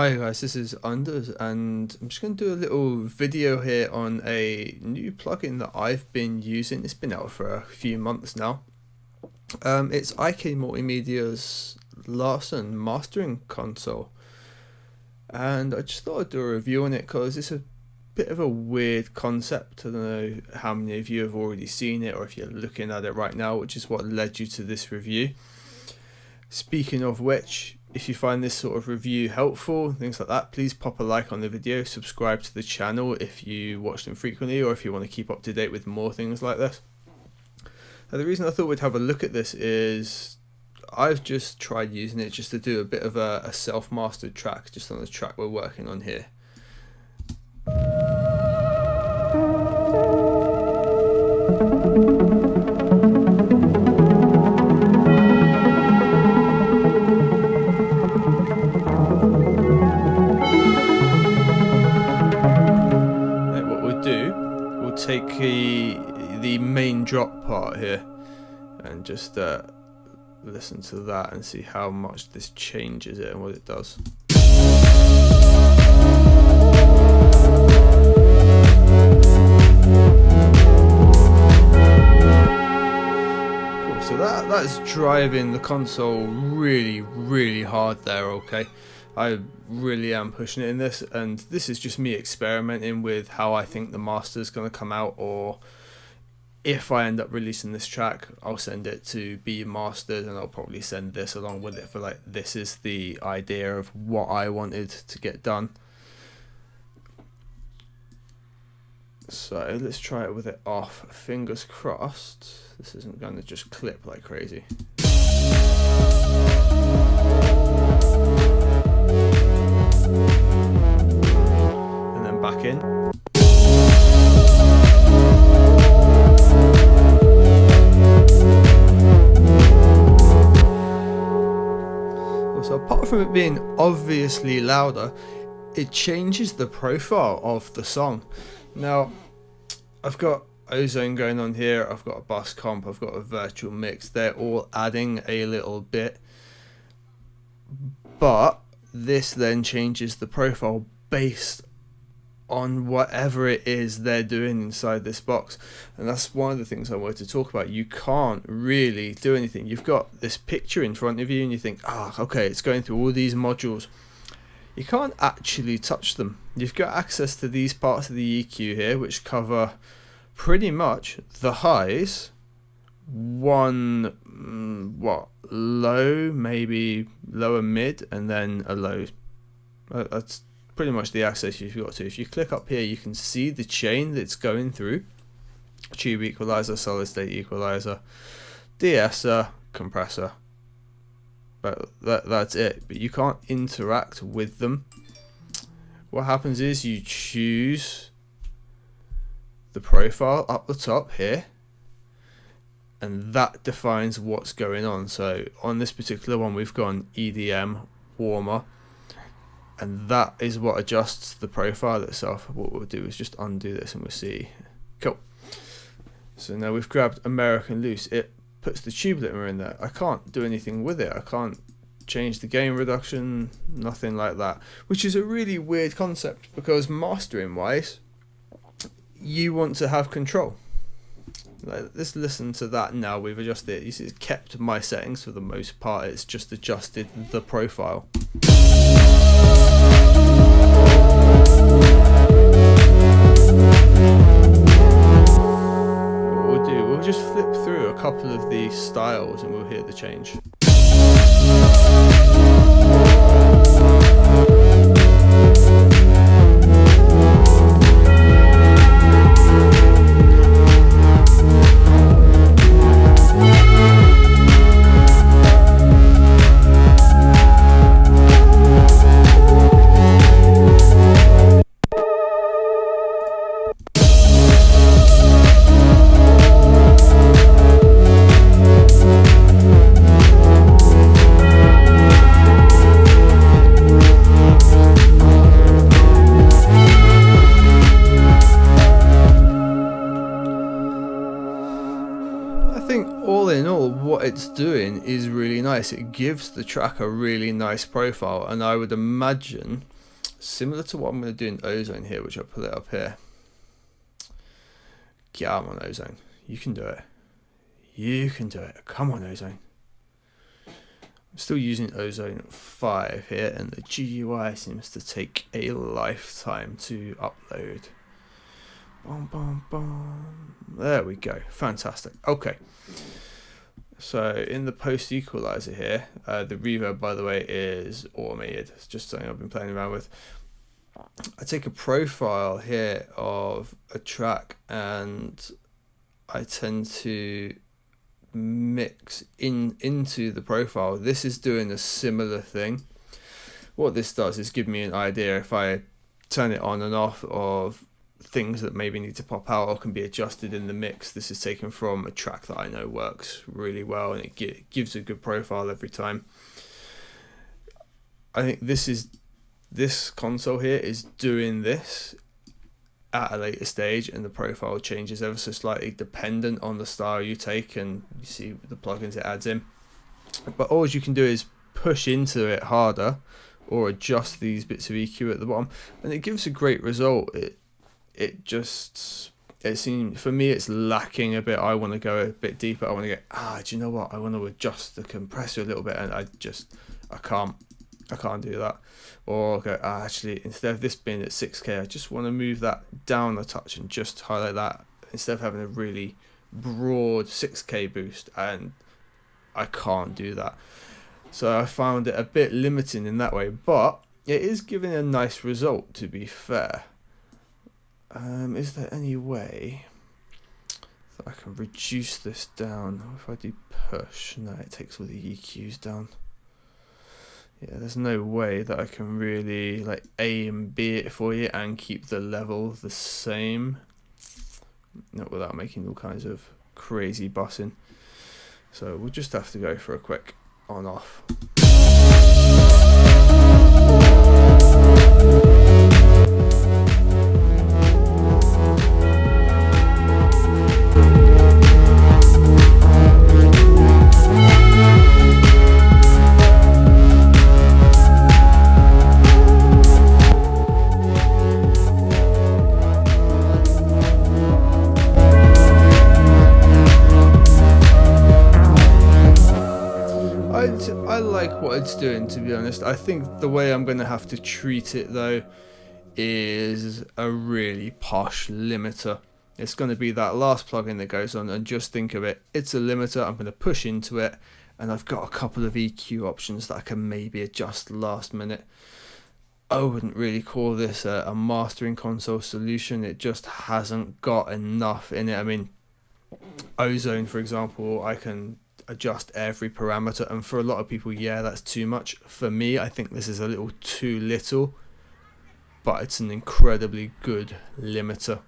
Hi guys, this is Anders and I'm just going to do a little video here on a new plugin that I've been using. It's been out for a few months now. It's IK Multimedia's Lurssen mastering console, and I just thought I'd do a review on it because it's a bit of a weird concept. I don't know how many of you have already seen it or if you're looking at it right now, which is what led you to this review. Speaking of which, if you find this sort of review helpful, things like that, please pop a like on the video, subscribe to the channel if you watch them frequently or if you want to keep up to date with more things like this. Now, the reason I thought we'd have a look at this is I've just tried using it just to do a bit of a self-mastered track just on the track we're working on here. Take the main drop part here and just listen to that and see how much this changes it and what it does. Cool, so that's driving the console really hard there, okay? I really am pushing it in this, and this is just me experimenting with how I think the master is going to come out, or if I end up releasing this track, I'll send it to be mastered and I'll probably send this along with it for like, this is the idea of what I wanted to get done. So let's try it with it off. Fingers crossed this isn't going to just clip like crazy. And then back in. So apart from it being obviously louder, it changes the profile of the song. Now, I've got ozone going on here, I've got a bus comp, I've got a virtual mix. They're all adding a little bit, but this then changes the profile based on whatever it is they're doing inside this box. And that's one of the things I wanted to talk about. You can't really do anything. You've got this picture in front of you and you think, okay, it's going through all these modules. You can't actually touch them. You've got access to these parts of the EQ here, which cover pretty much the highs, one low, maybe lower mid, and then a low. That's pretty much the access you've got to. If you click up here, you can see the chain that's going through: tube equalizer, solid state equalizer, de-esser, compressor. But that's it. But you can't interact with them. What happens is you choose the profile up the top here, and that defines what's going on. So on this particular one, we've gone EDM warmer, and that is what adjusts the profile itself. What we'll do is just undo this and we'll see. Cool. So now we've grabbed American Loose. It puts the tube limiter in there. I can't do anything with it. I can't change the gain reduction, nothing like that, which is a really weird concept because mastering wise, you want to have control. Let's listen to that now. We've adjusted it. It's kept my settings for the most part. It's just adjusted the profile. What we'll do, we'll just flip through a couple of these styles and we'll hear the change. all in all, what it's doing is really nice. It gives the track a really nice profile, and I would imagine similar to what I'm going to do in ozone here, which I'll put it up here. Get out on ozone. You can do it. You can do it. Come on, ozone. I'm still using ozone 5 here, and the GUI seems to take a lifetime to upload. Boom, boom, boom. There we go. Fantastic. Okay. So in the post equalizer here, the reverb, by the way, is automated. It's just something I've been playing around with. I take a profile here of a track and I tend to mix into the profile. This is doing a similar thing. What this does is give me an idea if I turn it on and off of things that maybe need to pop out or can be adjusted in the mix. This is taken from a track that I know works really well, and it gives a good profile every time. I think this console here is doing this at a later stage, and the profile changes ever so slightly dependent on the style you take, and you see the plugins it adds in. But all you can do is push into it harder or adjust these bits of EQ at the bottom, and it gives a great result. It seems, for me, it's lacking a bit. I want to go a bit deeper. I want to go, do you know what? I want to adjust the compressor a little bit, and I can't do that. Or go, actually, instead of this being at 6K, I just want to move that down a touch and just highlight that instead of having a really broad 6K boost, and I can't do that. So I found it a bit limiting in that way, but it is giving a nice result, to be fair. Is there any way that I can reduce this down? If I do push, no, it takes all the EQs down. Yeah, there's no way that I can really like A and B it for you and keep the level the same, not without making all kinds of crazy bussing. So we'll just have to go for a quick on off. I like what it's doing, to be honest. I think the way I'm going to have to treat it, though, is a really posh limiter. It's going to be that last plugin that goes on, and just think of it, it's a limiter. I'm going to push into it, and I've got a couple of EQ options that I can maybe adjust last minute. I wouldn't really call this a mastering console solution. It just hasn't got enough in it. I mean, ozone, for example, I can adjust every parameter, and for a lot of people, yeah, that's too much. For me, I think this is a little too little, but it's an incredibly good limiter.